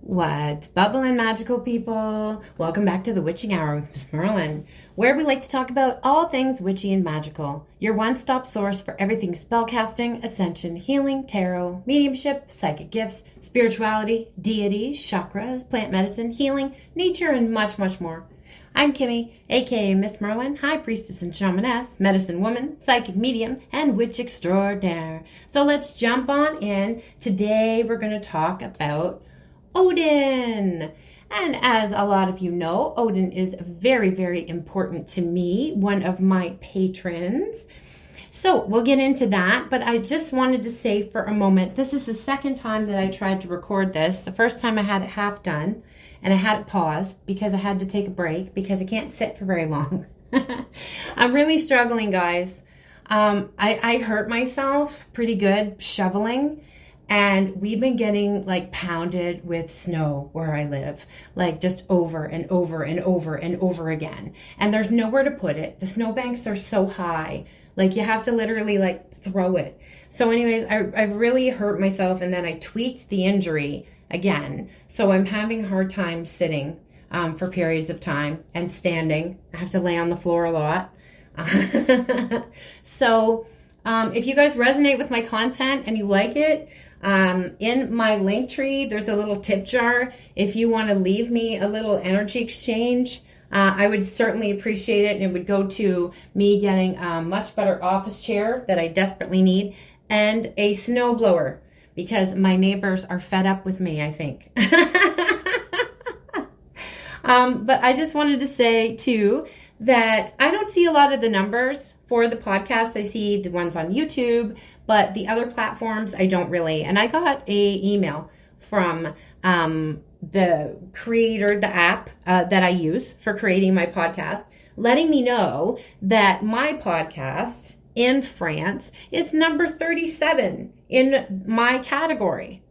What's bubbling, magical people? Welcome back to the Witching Hour with Miss Merlin, where we like to talk about all things witchy and magical. Your one-stop source for everything spellcasting, ascension, healing, tarot, mediumship, psychic gifts, spirituality, deities, chakras, plant medicine, healing, nature, and much, much more. I'm Kimmy, aka Miss Merlin, High Priestess and Shamaness, Medicine Woman, Psychic Medium, and Witch Extraordinaire. So let's jump on in. Today we're going to talk about Odin. And as a lot of you know, Odin is very, very important to me, one of my patrons. So we'll get into that, but I just wanted to say for a moment, this is the second time that I tried to record this. The first time I had it half done, and I had it paused because I had to take a break because I can't sit for very long. I'm really struggling, guys. I hurt myself pretty good shoveling. And we've been getting like pounded with snow where I live, like just over and over and over and over again. And there's nowhere to put it. The snowbanks are so high, like you have to literally like throw it. So anyways, I really hurt myself, and then I tweaked the injury again. So I'm having a hard time sitting for periods of time and standing. I have to lay on the floor a lot. So if you guys resonate with my content and you like it, in my link tree, there's a little tip jar. If you want to leave me a little energy exchange, I would certainly appreciate it. And it would go to me getting a much better office chair that I desperately need and a snow blower because my neighbors are fed up with me, I think. But I just wanted to say too that I don't see a lot of the numbers for the podcast. I see the ones on YouTube, but the other platforms I don't really. And I got a email from the creator, the app that I use for creating my podcast, letting me know that my podcast in France is number 37 in my category.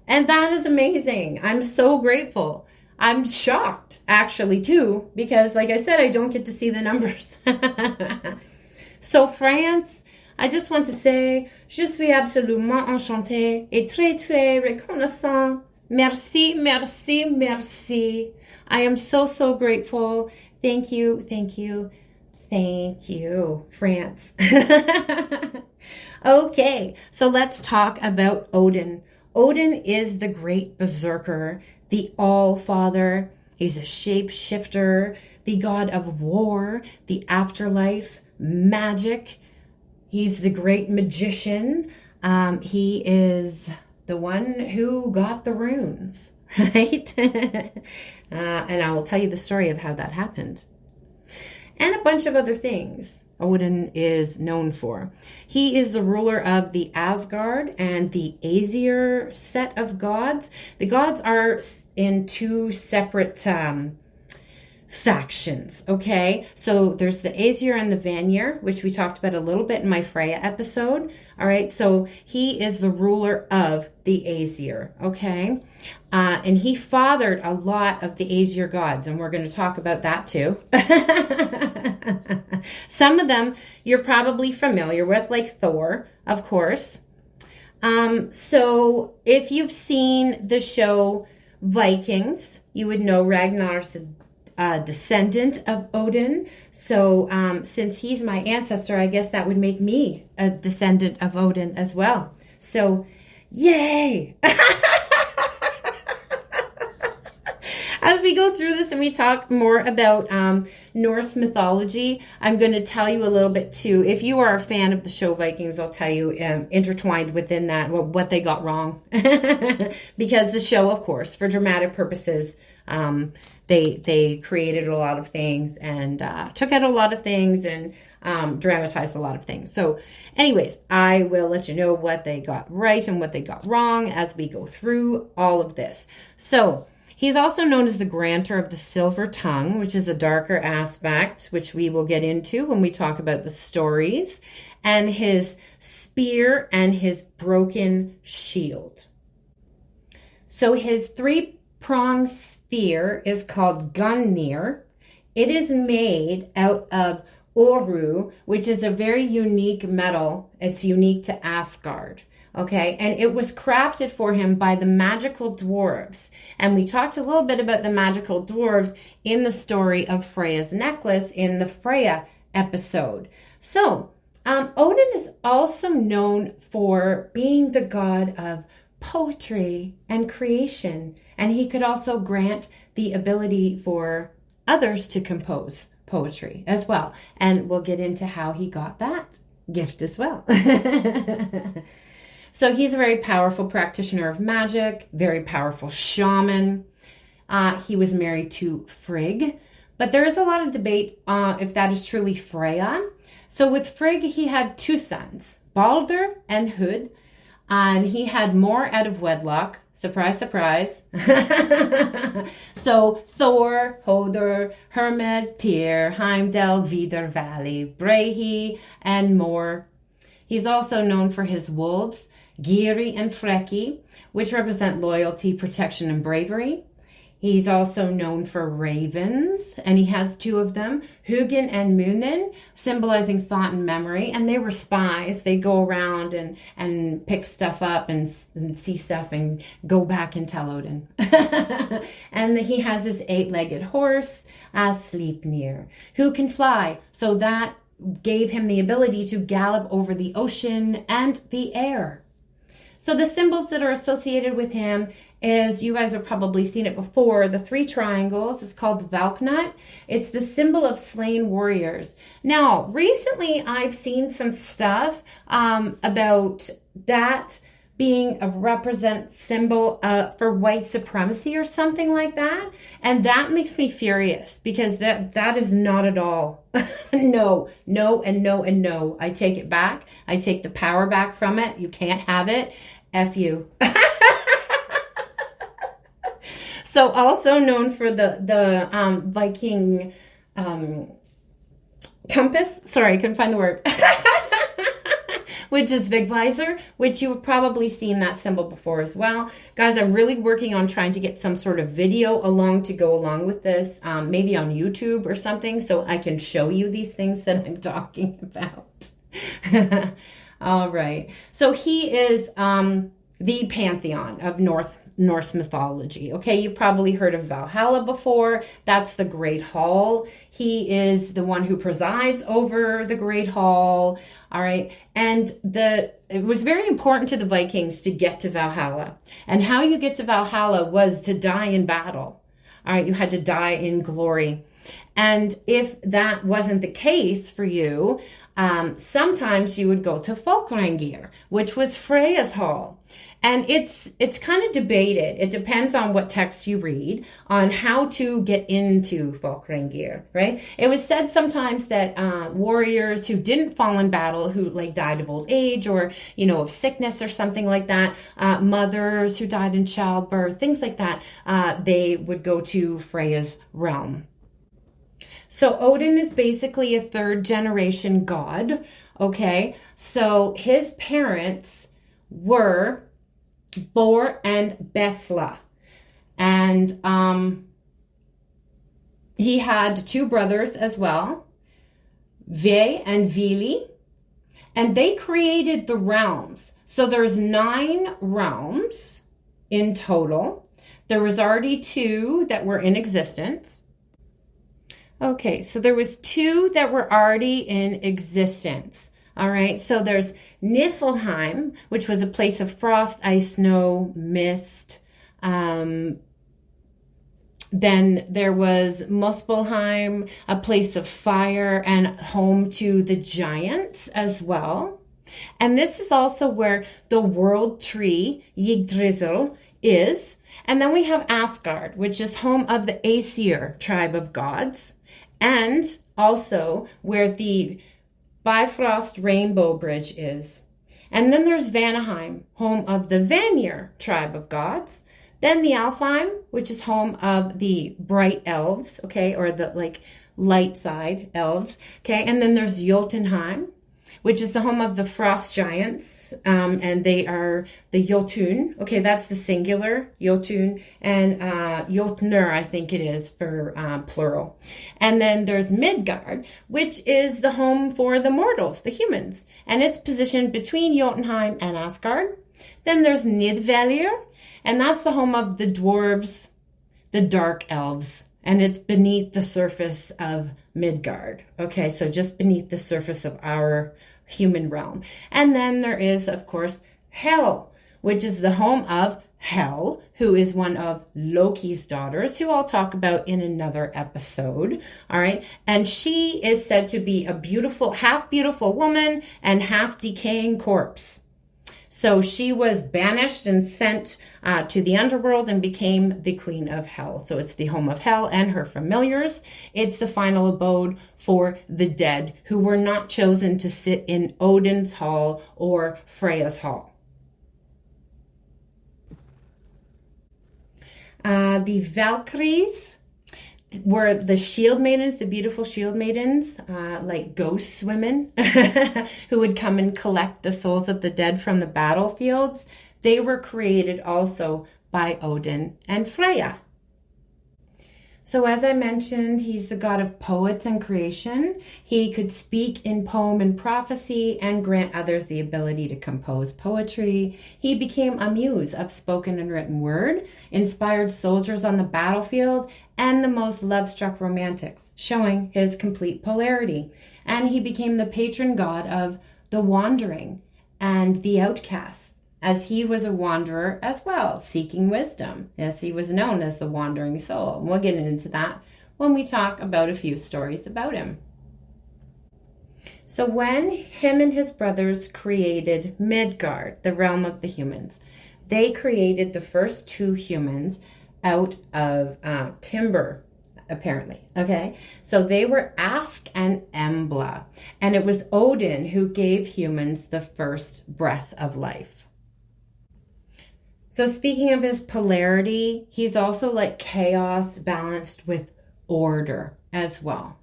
And that is amazing. I'm so grateful. I'm shocked, actually, too, because, like I said, I don't get to see the numbers. So, France, I just want to say, je suis absolument enchantée et très, très reconnaissant. Merci, merci, merci. I am so, so grateful. Thank you, thank you, thank you, France. Okay, so let's talk about Odin. Odin is the great berserker, the All-Father. He's a shapeshifter, the god of war, the afterlife, magic. He's the great magician. He is the one who got the runes, right? And I will tell you the story of how that happened. And a bunch of other things Odin is known for. He is the ruler of the Asgard and the Aesir set of gods. The gods are in two separate factions, okay? So there's the Aesir and the Vanir, which we talked about a little bit in my Freya episode. All right, so he is the ruler of the Aesir, okay? And he fathered a lot of the Aesir gods, and we're going to talk about that too. Some of them you're probably familiar with, like Thor, of course. So if you've seen the show Vikings, you would know Ragnar's a descendant of Odin. So since he's my ancestor, I guess that would make me a descendant of Odin as well. So yay! As we go through this and we talk more about Norse mythology, I'm going to tell you a little bit too. If you are a fan of the show Vikings, I'll tell you intertwined within that what they got wrong. Because the show, of course, for dramatic purposes, they created a lot of things and took out a lot of things and dramatized a lot of things. So anyways, I will let you know what they got right and what they got wrong as we go through all of this. So he's also known as the granter of the silver tongue, which is a darker aspect, which we will get into when we talk about the stories, and his spear and his broken shield. So his three-pronged spear is called Gungnir. It is made out of Oru, which is a very unique metal. It's unique to Asgard. Okay, and it was crafted for him by the magical dwarves. And we talked a little bit about the magical dwarves in the story of Freya's necklace in the Freya episode. So, Odin is also known for being the god of poetry and creation. And he could also grant the ability for others to compose poetry as well. And we'll get into how he got that gift as well. So he's a very powerful practitioner of magic, very powerful shaman. He was married to Frigg, but there is a lot of debate if that is truly Freya. So with Frigg, he had two sons, Balder and Hud, and he had more out of wedlock. Surprise, surprise. So Thor, Hodor, Hermod, Tyr, Heimdall, Vidar, Valley, Brehi, and more. He's also known for his wolves, Giri and Freki, which represent loyalty, protection, and bravery. He's also known for ravens, and he has two of them, Hugin and Munin, symbolizing thought and memory. And they were spies. They go around and pick stuff up and see stuff and go back and tell Odin. And he has this 8-legged horse, Sleipnir, who can fly. So that gave him the ability to gallop over the ocean and the air. So the symbols that are associated with him is, you guys have probably seen it before, the 3 triangles. It's called the Valknut. It's the symbol of slain warriors. Now, recently I've seen some stuff about that being a represent symbol for white supremacy or something like that. And that makes me furious, because that is not at all. No, and no, and no. I take it back. I take the power back from it. You can't have it. F you. So also known for the Viking compass. Sorry, I couldn't find the word. Which is Vigvisor, which you have probably seen that symbol before as well. Guys, I'm really working on trying to get some sort of video to go along with this, maybe on YouTube or something, so I can show you these things that I'm talking about. All right. So he is the pantheon of Norse mythology. Okay, you've probably heard of Valhalla before. That's the Great Hall. He is the one who presides over the Great Hall. All right, and it was very important to the Vikings to get to Valhalla. And how you get to Valhalla was to die in battle. All right, you had to die in glory. And if that wasn't the case for you, sometimes you would go to Folkrangir, which was Freya's hall. And it's kind of debated. It depends on what text you read on how to get into Folkrangir, right? It was said sometimes that warriors who didn't fall in battle, who like died of old age or, of sickness or something like that, mothers who died in childbirth, things like that, they would go to Freya's realm. So Odin is basically a 3rd-generation god, okay? So his parents were Bor and Besla. And he had 2 brothers as well, Ve and Vili. And they created the realms. So there's 9 realms in total. There was already 2 that were in existence. Okay, so there was 2 that were already in existence. All right, so there's Niflheim, which was a place of frost, ice, snow, mist. Then there was Muspelheim, a place of fire and home to the giants as well. And this is also where the world tree, Yggdrasil, is. And then we have Asgard, which is home of the Aesir tribe of gods. And also where the Bifrost Rainbow Bridge is. And then there's Vanaheim, home of the Vanir tribe of gods. Then the Alfheim, which is home of the bright elves, okay, or the light side elves, okay. And then there's Jotunheim, which is the home of the frost giants, and they are the Jotun. Okay, that's the singular, Jotun, and Jotnir, I think it is for plural. And then there's Midgard, which is the home for the mortals, the humans, and it's positioned between Jotunheim and Asgard. Then there's Nidvellir, and that's the home of the dwarves, the dark elves, and it's beneath the surface of Midgard. Okay, so just beneath the surface of our human realm. And then there is, of course, Hel, which is the home of Hel, who is one of Loki's daughters, who I'll talk about in another episode. All right. And she is said to be a half beautiful woman and half decaying corpse. So she was banished and sent to the underworld and became the queen of Hel. So it's the home of Hel and her familiars. It's the final abode for the dead who were not chosen to sit in Odin's hall or Freya's hall. The Valkyries were the shield maidens, the beautiful shield maidens, like ghost women who would come and collect the souls of the dead from the battlefields. They were created also by Odin and Freya. So as I mentioned, he's the god of poets and creation. He could speak in poem and prophecy and grant others the ability to compose poetry. He became a muse of spoken and written word, inspired soldiers on the battlefield, and the most love-struck romantics, showing his complete polarity. And he became the patron god of the wandering and the outcast, as he was a wanderer as well, seeking wisdom. Yes, he was known as the wandering soul. We'll get into that when we talk about a few stories about him. So when him and his brothers created Midgard, the realm of the humans, they created the first two humans out of timber, apparently. Okay, so they were Ask and Embla, and it was Odin who gave humans the first breath of life. So speaking of his polarity, he's also like chaos balanced with order as well.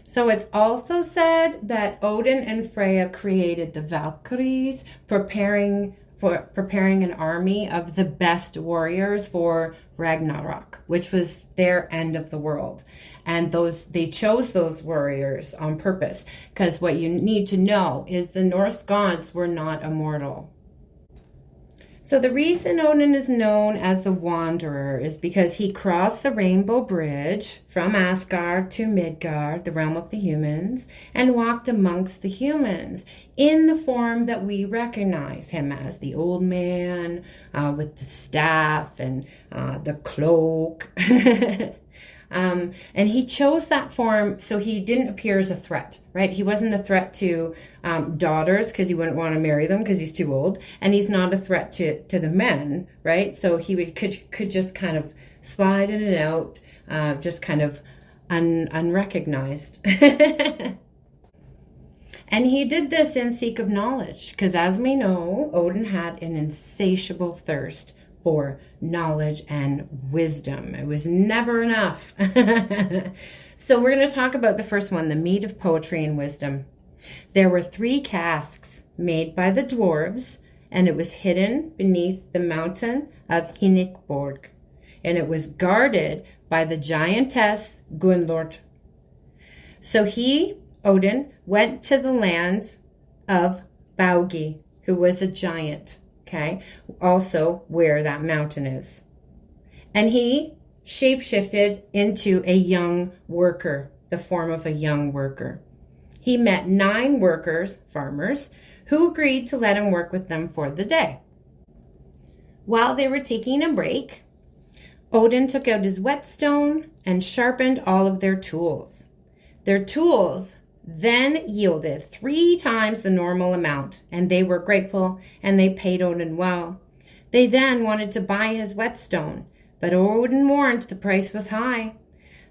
So it's also said that Odin and Freya created the Valkyries, preparing an army of the best warriors for Ragnarok, which was their end of the world. And they chose those warriors on purpose, because what you need to know is the Norse gods were not immortal. So the reason Odin is known as the Wanderer is because he crossed the Rainbow Bridge from Asgard to Midgard, the realm of the humans, and walked amongst the humans in the form that we recognize him as, the old man with the staff and the cloak. And he chose that form so he didn't appear as a threat, right? He wasn't a threat to daughters because he wouldn't want to marry them because he's too old, and he's not a threat to the men, right? So he could just kind of slide in and out, just kind of unrecognized. And he did this in seek of knowledge, because as we know, Odin had an insatiable thirst for knowledge and wisdom. It was never enough. So we're going to talk about the first one, the meat of poetry and wisdom. There were 3 casks made by the dwarves, and it was hidden beneath the mountain of Hinikborg, and it was guarded by the giantess Gunnlod. So Odin, went to the land of Baugi, who was a giant. Okay, also where that mountain is. And he shapeshifted into a young worker, the form of a young worker. He met 9 workers, farmers, who agreed to let him work with them for the day. While they were taking a break, Odin took out his whetstone and sharpened all of their tools. Their tools then yielded 3 times the normal amount, and they were grateful, and they paid Odin well. They then wanted to buy his whetstone, but Odin warned the price was high.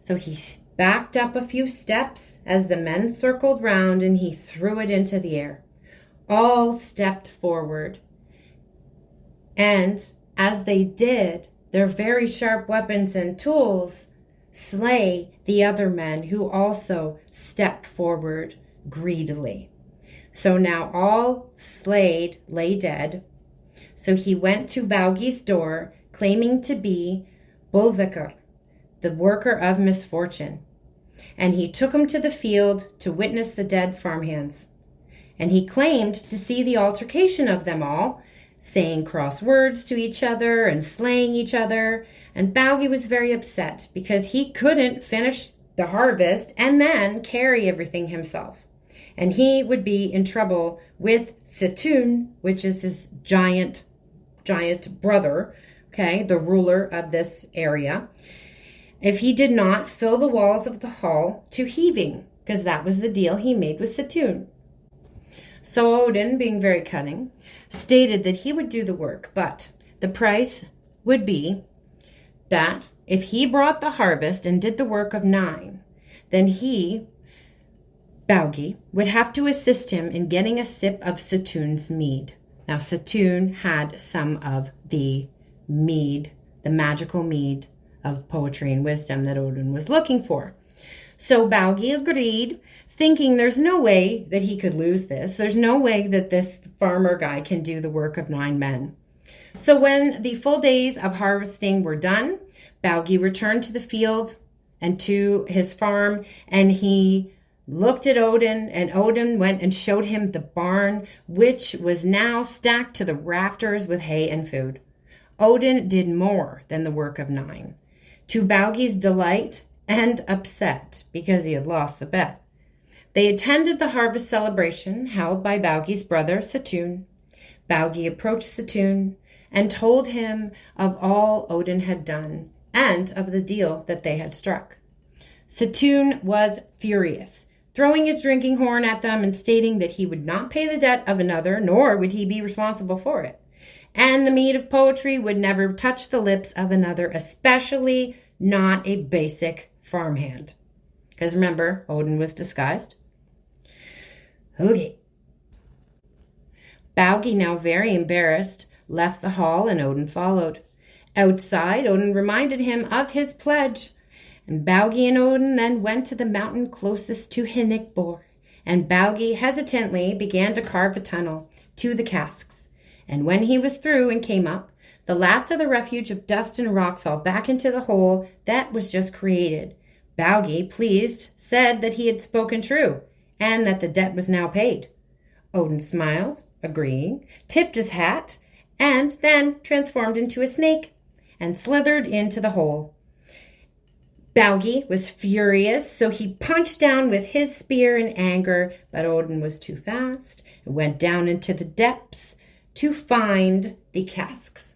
So he backed up a few steps as the men circled round, and he threw it into the air. All stepped forward, and as they did, their very sharp weapons and tools slay the other men who also stepped forward greedily. So now all slayed lay dead. So he went to Baugi's door, claiming to be Bolvikr, the worker of misfortune. And he took him to the field to witness the dead farmhands. and he claimed to see the altercation of them all, saying cross words to each other and slaying each other. And Baugi was very upset because he couldn't finish the harvest and then carry everything himself. And he would be in trouble with Situn, which is his giant brother, okay, the ruler of this area, if he did not fill the walls of the hall to heaving, because that was the deal he made with Situn. So Odin, being very cunning, stated that he would do the work, but the price would be that if he brought the harvest and did the work of 9, then he, Baugi, would have to assist him in getting a sip of Situn's mead. Now, Situn had some of the mead, the magical mead of poetry and wisdom that Odin was looking for. So Baugi agreed, thinking there's no way that he could lose this. There's no way that this farmer guy can do the work of 9 men. So when the full days of harvesting were done, Baugi returned to the field and to his farm, and he looked at Odin, and Odin went and showed him the barn, which was now stacked to the rafters with hay and food. Odin did more than the work of 9. To Baugi's delight and upset, because he had lost the bet, they attended the harvest celebration held by Baugi's brother, Situn. Baugi approached Situn and told him of all Odin had done and of the deal that they had struck. Situn was furious, throwing his drinking horn at them and stating that he would not pay the debt of another, nor would he be responsible for it. And the mead of poetry would never touch the lips of another, especially not a basic farmhand. Because remember, Odin was disguised. Okay. Baugi, now very embarrassed, left the hall and Odin followed. Outside, Odin reminded him of his pledge. And Baugi and Odin then went to the mountain closest to Hinnikbor. And Baugi hesitantly began to carve a tunnel to the casks. And when he was through and came up, the last of the refuge of dust and rock fell back into the hole that was just created. Baugi, pleased, said that he had spoken true, and that the debt was now paid. Odin smiled, agreeing, tipped his hat, and then transformed into a snake and slithered into the hole. Baugi was furious, so he punched down with his spear in anger, but Odin was too fast and went down into the depths to find the casks.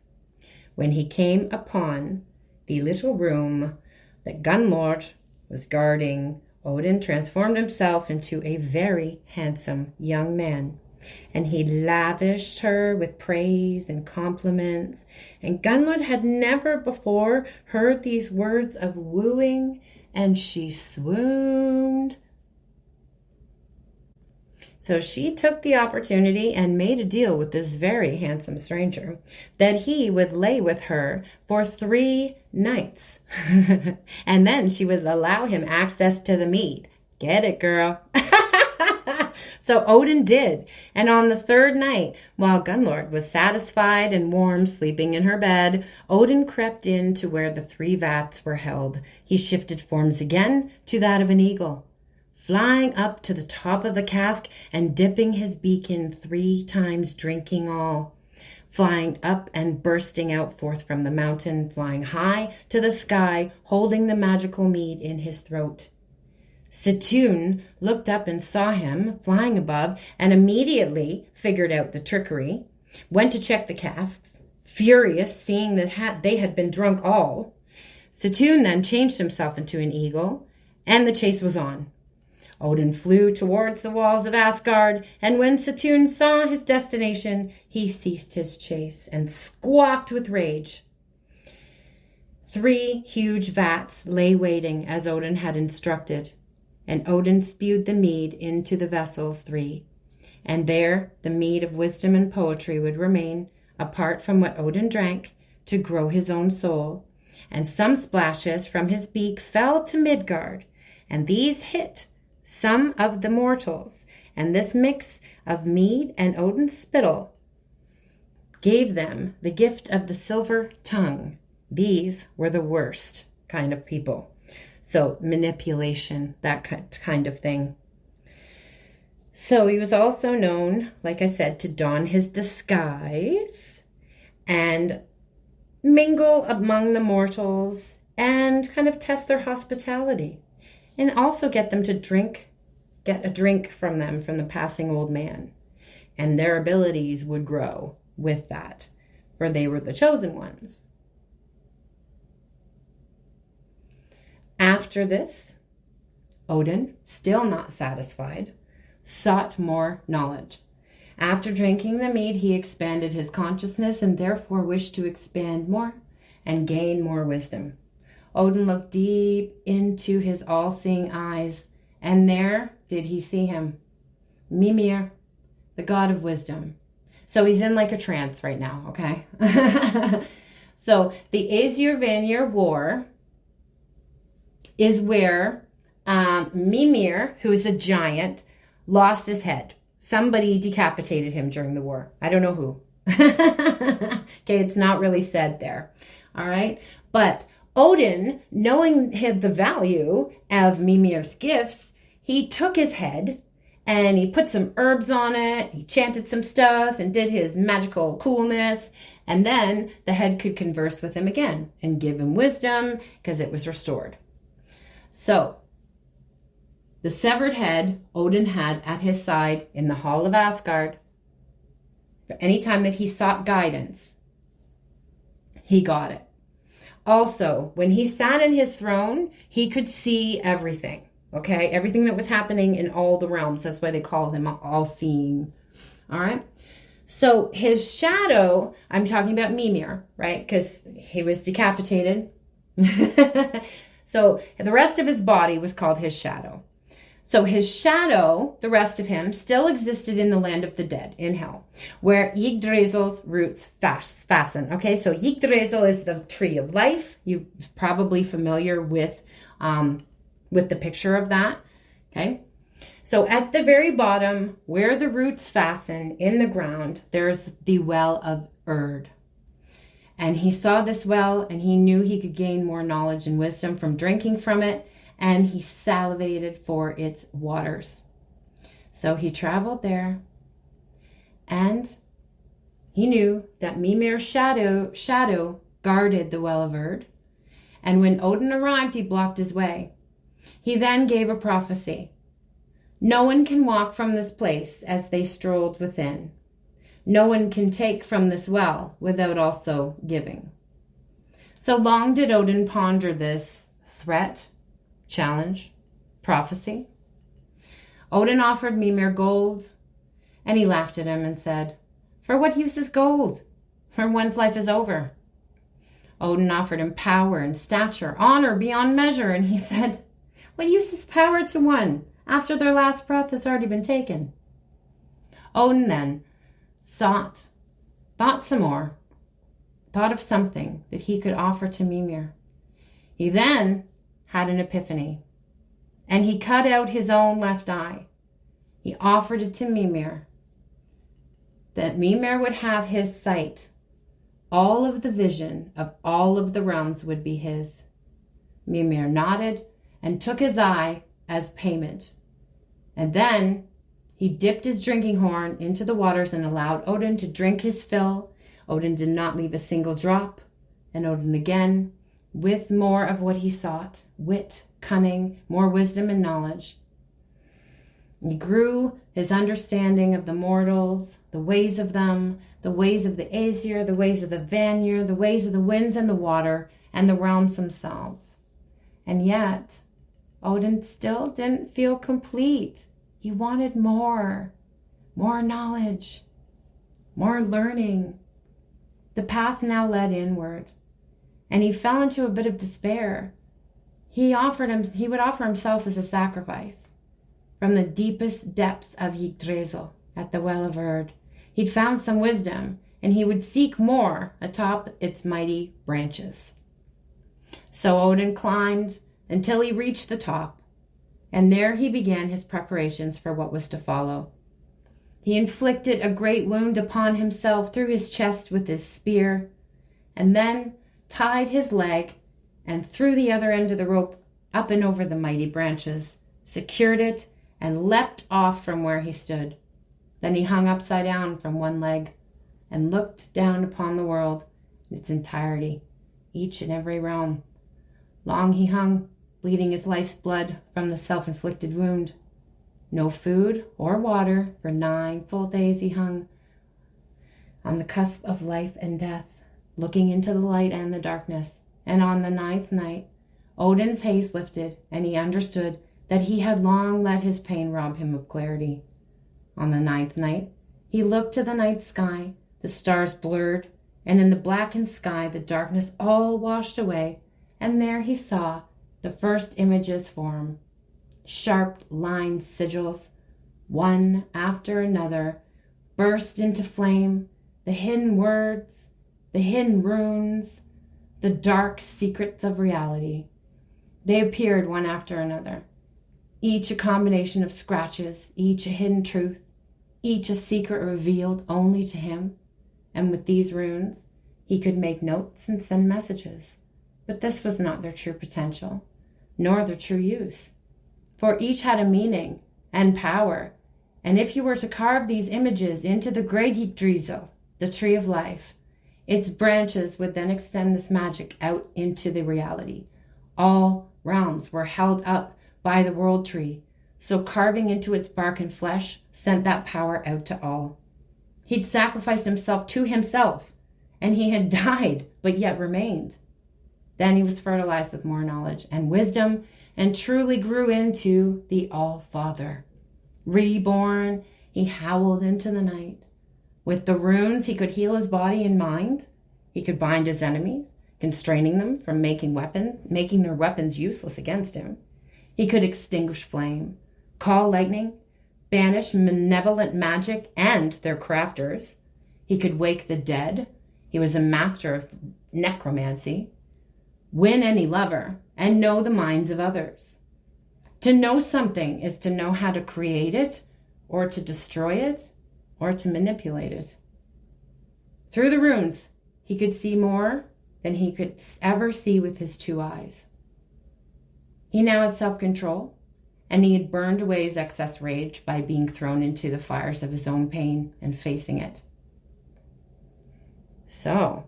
When he came upon the little room that Gunnlod was guarding, Odin transformed himself into a very handsome young man, and he lavished her with praise and compliments. And Gunnlod had never before heard these words of wooing, and she swooned. So she took the opportunity and made a deal with this very handsome stranger that he would lay with her for 3 nights. And then she would allow him access to the mead. Get it, girl? So Odin did. And on the 3rd night, while Gunnlod was satisfied and warm sleeping in her bed, Odin crept in to where the 3 vats were held. He shifted forms again to that of an eagle, flying up to the top of the cask and dipping his beak in 3 times, drinking all, flying up and bursting out forth from the mountain, flying high to the sky, holding the magical mead in his throat. Situn looked up and saw him flying above and immediately figured out the trickery, went to check the casks, furious, seeing that they had been drunk all. Situn then changed himself into an eagle, and the chase was on. Odin flew towards the walls of Asgard, and when Situn saw his destination, he ceased his chase and squawked with rage. 3 huge vats lay waiting as Odin had instructed, and Odin spewed the mead into the vessels 3. And there the mead of wisdom and poetry would remain, apart from what Odin drank, to grow his own soul. And some splashes from his beak fell to Midgard, and these hit some of the mortals, and this mix of mead and Odin's spittle gave them the gift of the silver tongue. These were the worst kind of people. So manipulation, that kind of thing. So he was also known, like I said, to don his disguise and mingle among the mortals and kind of test their hospitality and also get them to get a drink from them, from the passing old man. And their abilities would grow with that, for they were the chosen ones. After this, Odin, still not satisfied, sought more knowledge. After drinking the mead, he expanded his consciousness and therefore wished to expand more and gain more wisdom. Odin looked deep into his all-seeing eyes, and there did he see him, Mimir, the god of wisdom. So he's in like a trance right now, okay? So the Aesir-Vanir War is where Mimir, who's a giant, lost his head. Somebody decapitated him during the war. I don't know who. Okay, it's not really said there. All right. But Odin, knowing the value of Mimir's gifts, he took his head and he put some herbs on it. He chanted some stuff and did his magical coolness. And then the head could converse with him again and give him wisdom because it was restored. So the severed head Odin had at his side in the Hall of Asgard. For any time that he sought guidance, he got it. Also, when he sat in his throne, he could see everything, okay? Everything that was happening in all the realms. That's why they call him all-seeing, all right? So his shadow, I'm talking about Mimir, right? Because he was decapitated. So the rest of his body was called his shadow. So his shadow, the rest of him, still existed in the land of the dead, in hell, where Yggdrasil's roots fasten. Okay, so Yggdrasil is the tree of life. You're probably familiar with the picture of that. Okay, so at the very bottom, where the roots fasten in the ground, there's the well of Erd. And he saw this well, and he knew he could gain more knowledge and wisdom from drinking from it. And he salivated for its waters. So he traveled there, and he knew that Mimir's shadow guarded the well of Erd. And when Odin arrived, he blocked his way. He then gave a prophecy. No one can walk from this place as they strolled within. No one can take from this well without also giving. So long did Odin ponder this threat, challenge, prophecy. Odin offered Mimir gold, and he laughed at him and said, "For what use is gold? For one's life is over." Odin offered him power and stature, honor beyond measure, and he said, "What use is power to one after their last breath has already been taken?" Odin then thought some more, thought of something that he could offer to Mimir. He then had an epiphany, and he cut out his own left eye. He offered it to Mimir, that Mimir would have his sight. All of the vision of all of the realms would be his. Mimir nodded and took his eye as payment. And then he dipped his drinking horn into the waters and allowed Odin to drink his fill. Odin did not leave a single drop, and Odin again, with more of what he sought, wit, cunning, more wisdom and knowledge. He grew his understanding of the mortals, the ways of them, the ways of the Aesir, the ways of the Vanir, the ways of the winds and the water, and the realms themselves. And yet, Odin still didn't feel complete. He wanted more knowledge, more learning. The path now led inward, and he fell into a bit of despair. He would offer himself as a sacrifice from the deepest depths of Yggdrasil at the well of Erd. He'd found some wisdom, and he would seek more atop its mighty branches. So Odin climbed until he reached the top, and there he began his preparations for what was to follow. He inflicted a great wound upon himself through his chest with his spear, and then tied his leg and threw the other end of the rope up and over the mighty branches, secured it, and leapt off from where he stood. Then he hung upside down from one leg and looked down upon the world in its entirety, each and every realm. Long he hung, bleeding his life's blood from the self-inflicted wound. No food or water for 9 full days he hung on the cusp of life and death, looking into the light and the darkness. And on the 9th night, Odin's haze lifted, and he understood that he had long let his pain rob him of clarity. On the 9th night, he looked to the night sky, the stars blurred, and in the blackened sky the darkness all washed away, and there he saw the first images form. Sharp line sigils, one after another, burst into flame, the hidden words, the hidden runes, the dark secrets of reality. They appeared one after another, each a combination of scratches, each a hidden truth, each a secret revealed only to him. And with these runes, he could make notes and send messages. But this was not their true potential, nor their true use. For each had a meaning and power. And if you were to carve these images into the Greigidrizel, the tree of life, its branches would then extend this magic out into the reality. All realms were held up by the world tree, so carving into its bark and flesh sent that power out to all. He'd sacrificed himself to himself, and he had died, but yet remained. Then he was fertilized with more knowledge and wisdom, and truly grew into the All-Father. Reborn, he howled into the night. With the runes, he could heal his body and mind. He could bind his enemies, constraining them from making their weapons useless against him. He could extinguish flame, call lightning, banish malevolent magic and their crafters. He could wake the dead. He was a master of necromancy. Win any lover and know the minds of others. To know something is to know how to create it, or to destroy it, or to manipulate it. Through the runes, he could see more than he could ever see with his 2 eyes. He now had self-control, and he had burned away his excess rage by being thrown into the fires of his own pain and facing it. So,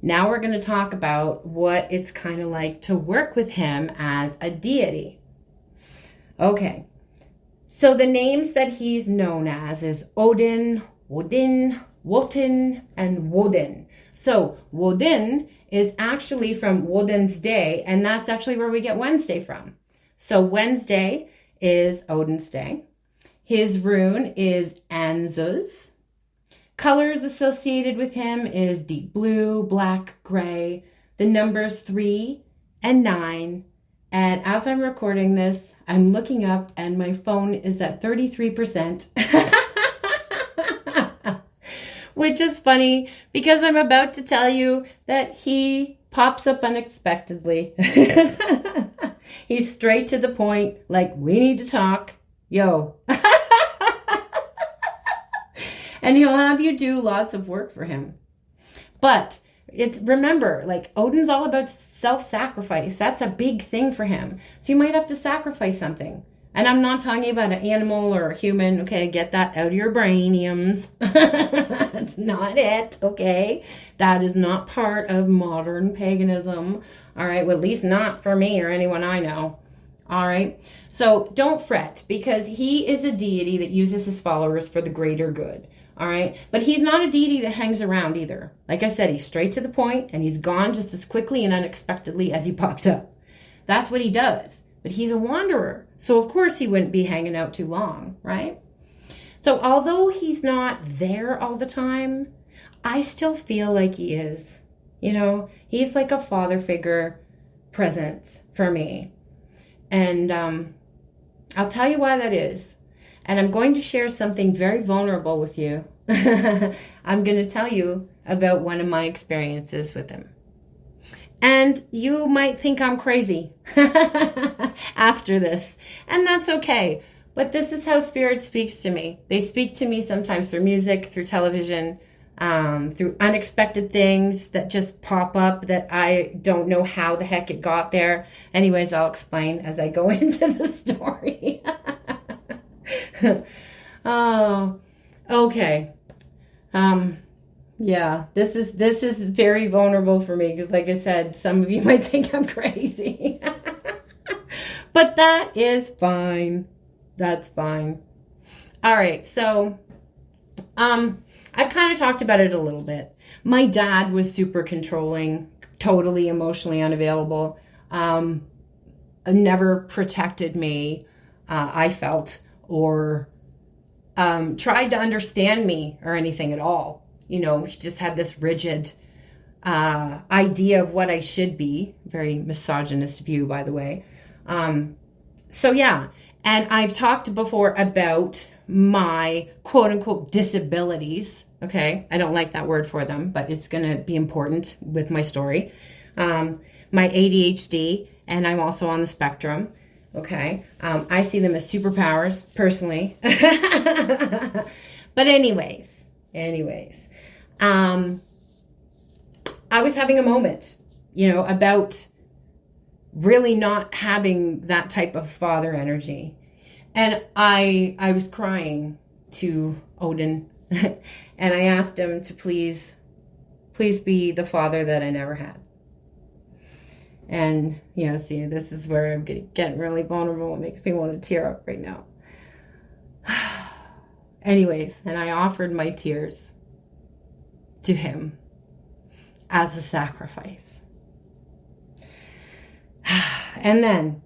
now we're going to talk about what it's kind of like to work with him as a deity. Okay, so the names that he's known as is Odin, Wotan, and Woden. So Woden is actually from Woden's Day, and that's actually where we get Wednesday from. So Wednesday is Odin's Day. His rune is Anzuz. Colors associated with him is deep blue, black, gray, the numbers 3 and 9. And as I'm recording this, I'm looking up and my phone is at 33%. Which is funny because I'm about to tell you that he pops up unexpectedly. He's straight to the point, like, we need to talk. Yo. And he'll have you do lots of work for him. But remember, like, Odin's all about self-sacrifice. That's a big thing for him. So you might have to sacrifice something. And I'm not talking about an animal or a human. Okay, get that out of your brainiums. That's not it, okay? That is not part of modern paganism. All right, well, at least not for me or anyone I know. All right, so don't fret, because he is a deity that uses his followers for the greater good. All right, but he's not a deity that hangs around either. Like I said, he's straight to the point, and he's gone just as quickly and unexpectedly as he popped up. That's what he does. But he's a wanderer, so of course he wouldn't be hanging out too long, right? So although he's not there all the time, I still feel like he is. You know, he's like a father figure presence for me. And I'll tell you why that is. And I'm going to share something very vulnerable with you. I'm going to tell you about one of my experiences with him. And you might think I'm crazy after this. And that's okay. But this is how Spirit speaks to me. They speak to me sometimes through music, through television, through unexpected things that just pop up that I don't know how the heck it got there. Anyways, I'll explain as I go into the story. Oh, okay. Yeah, this is very vulnerable for me because, like I said, some of you might think I'm crazy. But that is fine. That's fine. All right, so I kind of talked about it a little bit. My dad was super controlling, totally emotionally unavailable, never protected me, I felt, or tried to understand me or anything at all. You know, he just had this rigid idea of what I should be. Very misogynist view, by the way. So yeah, and I've talked before about my quote unquote disabilities. Okay, I don't like that word for them, but it's going to be important with my story. My ADHD, and I'm also on the spectrum. Okay, I see them as superpowers personally. But anyways, I was having a moment, you know, about really not having that type of father energy. And I was crying to Odin and I asked him to please be the father that I never had. And, you know, see, this is where I'm getting really vulnerable. It makes me want to tear up right now. Anyways, and I offered my tears to him as a sacrifice. And then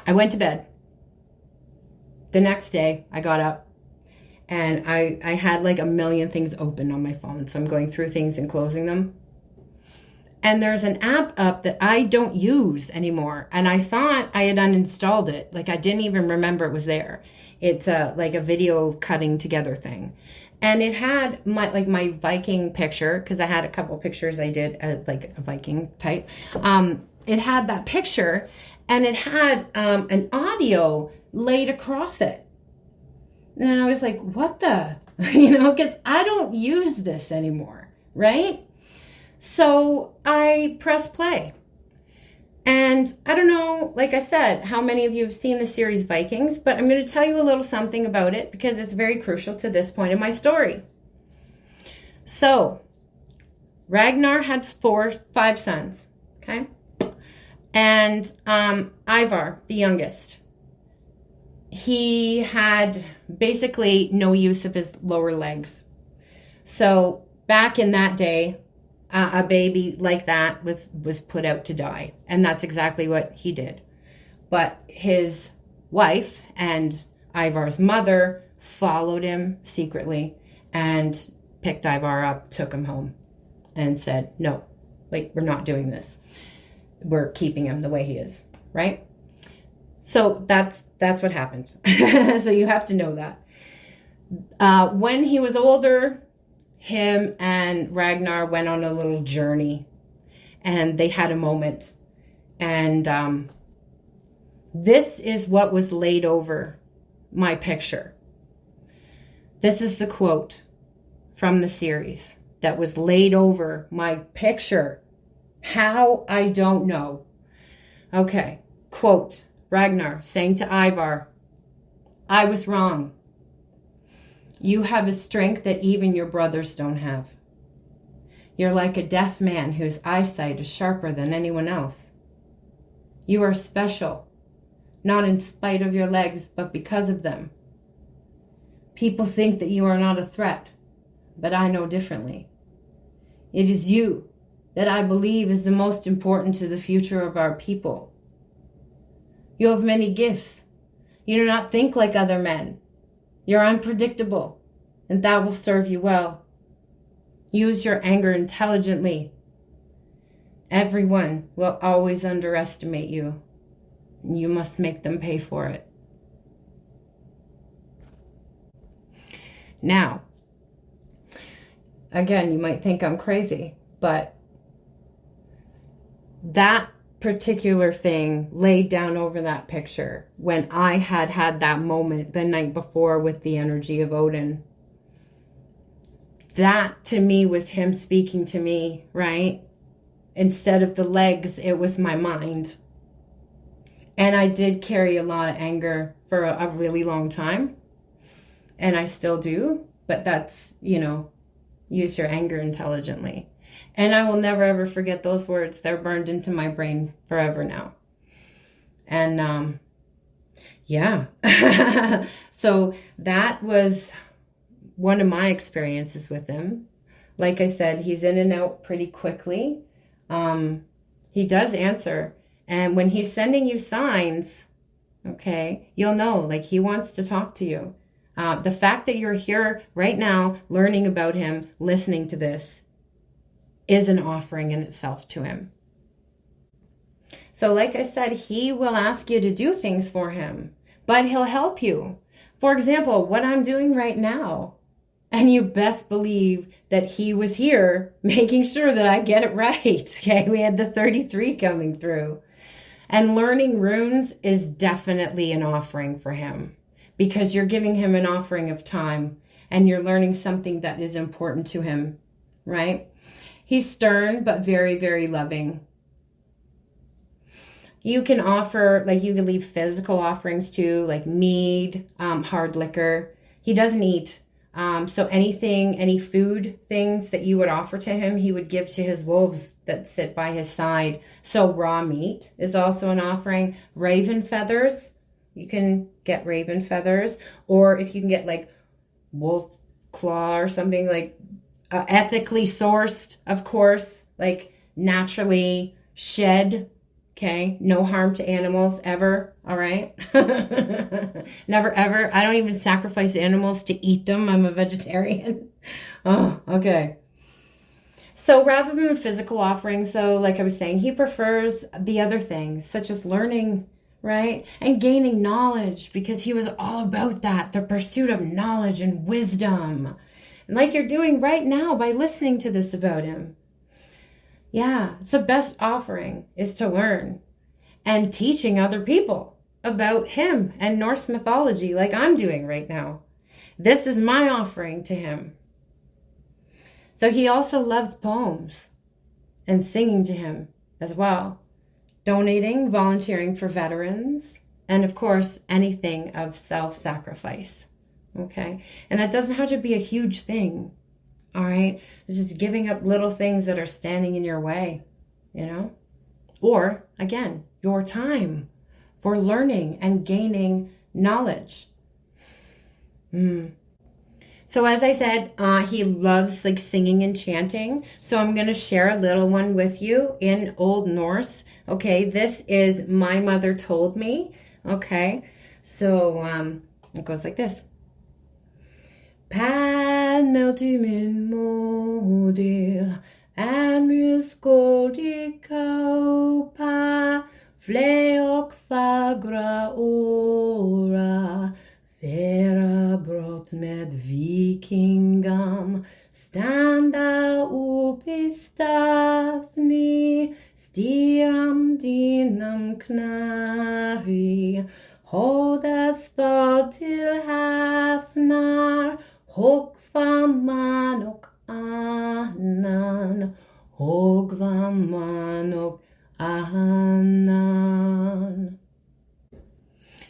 I went to bed. The next day, I got up and I had like a million things open on my phone. So I'm going through things and closing them. And there's an app up that I don't use anymore. And I thought I had uninstalled it. Like I didn't even remember it was there. It's like a video cutting together thing. And it had my Viking picture, because I had a couple pictures I did like a Viking type. It had that picture and it had an audio laid across it. And I was like, what the, you know, because I don't use this anymore, right? So I pressed play. And I don't know, like I said, how many of you have seen the series Vikings, but I'm going to tell you a little something about it because it's very crucial to this point in my story. So Ragnar had 5 sons, okay? And Ivar, the youngest, he had basically no use of his lower legs. So back in that day, a baby like that was put out to die. And that's exactly what he did. But his wife and Ivar's mother followed him secretly and picked Ivar up, took him home, and said, no, like, we're not doing this. We're keeping him the way he is, right? So that's what happened. So you have to know that. When he was older, him and Ragnar went on a little journey and they had a moment. And this is what was laid over my picture. This is the quote from the series that was laid over my picture. How? I don't know. Okay. Quote, Ragnar saying to Ivar, I was wrong. You have a strength that even your brothers don't have. You're like a deaf man whose eyesight is sharper than anyone else. You are special, not in spite of your legs, but because of them. People think that you are not a threat, but I know differently. It is you that I believe is the most important to the future of our people. You have many gifts. You do not think like other men. You're unpredictable, and that will serve you well. Use your anger intelligently. Everyone will always underestimate you, and you must make them pay for it. Now, again, you might think I'm crazy, but that particular thing laid down over that picture when I had that moment the night before with the energy of Odin. That to me was him speaking to me, right? Instead of the legs, it was my mind. And I did carry a lot of anger for a really long time. And I still do. But that's, use your anger intelligently. And I will never, ever forget those words. They're burned into my brain forever now. And, yeah. So that was one of my experiences with him. Like I said, he's in and out pretty quickly. He does answer. And when he's sending you signs, okay, you'll know, like, he wants to talk to you. The fact that you're here right now, learning about him, listening to this, is an offering in itself to him. So like I said, he will ask you to do things for him, but he'll help you. For example, what I'm doing right now. And you best believe that he was here making sure that I get it right. Okay, we had the 33 coming through. And learning runes is definitely an offering for him, because you're giving him an offering of time and you're learning something that is important to him, right? He's stern, but very, very loving. You can offer, like, you can leave physical offerings too, like mead, hard liquor. He doesn't eat. So anything, any food things that you would offer to him, he would give to his wolves that sit by his side. So raw meat is also an offering. Raven feathers, you can get raven feathers. Or if you can get like wolf claw or something, like ethically sourced, of course, like naturally shed. Okay, no harm to animals ever, all right? Never ever. I don't even sacrifice animals to eat them. I'm a vegetarian. Oh, okay. So rather than the physical offerings, though, like I was saying, he prefers the other things, such as learning, right? And gaining knowledge, because he was all about that, the pursuit of knowledge and wisdom. And like you're doing right now by listening to this about him. Yeah, it's the best offering is to learn and teaching other people about him and Norse mythology, like I'm doing right now. This is my offering to him. So he also loves poems and singing to him as well. Donating, volunteering for veterans, and of course, anything of self-sacrifice. Okay? And that doesn't have to be a huge thing. All right. It's just giving up little things that are standing in your way, or again, your time for learning and gaining knowledge. So as I said, he loves like singing and chanting. So I'm going to share a little one with you in Old Norse. Okay. This is My Mother Told Me. Okay. So, it goes like this. Pan melty min modir, and muskoldi kaupa, fleok fagra ora, fera brott med vikingam, standa upi stafni, stiram dinam knari, hoda spad till hafnar, Hogva manok anan, hogva manok anan.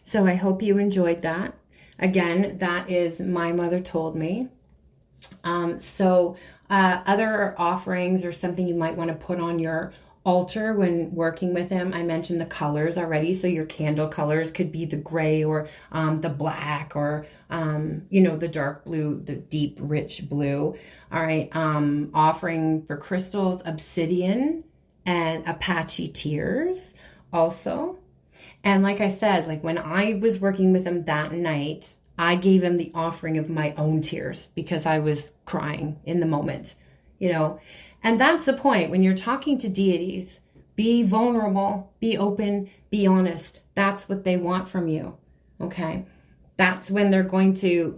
So I hope you enjoyed that. Again, that is My Mother Told Me. Other offerings or something you might want to put on your altar when working with him. I mentioned the colors already. So your candle colors could be the gray or the black or, the dark blue, the deep, rich blue. All right. Offering for crystals, obsidian and Apache tears also. And like I said, like when I was working with him that night, I gave him the offering of my own tears because I was crying in the moment, And that's the point. When you're talking to deities, be vulnerable, be open, be honest. That's what they want from you. Okay. That's when they're going to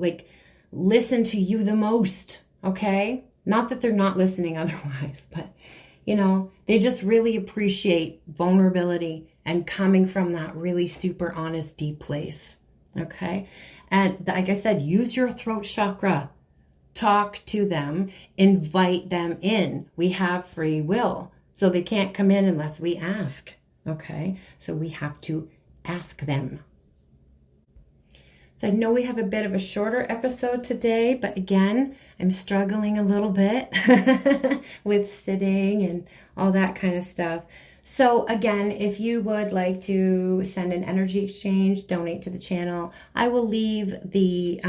listen to you the most. Okay. Not that they're not listening otherwise, but they just really appreciate vulnerability and coming from that really super honest, deep place. Okay. And like I said, use your throat chakra. Talk to them, invite them in. We have free will, so they can't come in unless we ask. Okay, so we have to ask them. So I know we have a bit of a shorter episode today, but again, I'm struggling a little bit with sitting and all that kind of stuff. So again, if you would like to send an energy exchange, donate to the channel, I will leave the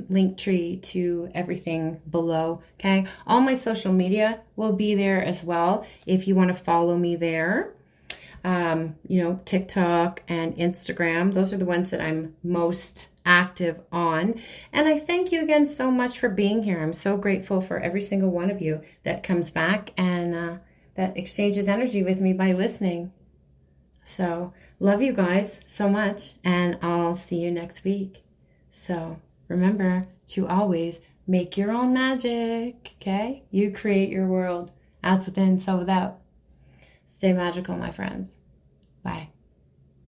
link tree to everything below, okay? All my social media will be there as well if you want to follow me there. TikTok and Instagram. Those are the ones that I'm most active on. And I thank you again so much for being here. I'm so grateful for every single one of you that comes back and that exchanges energy with me by listening. So love you guys so much, and I'll see you next week. So remember to always make your own magic, okay? You create your world, as within, so without. Stay magical, my friends. Bye.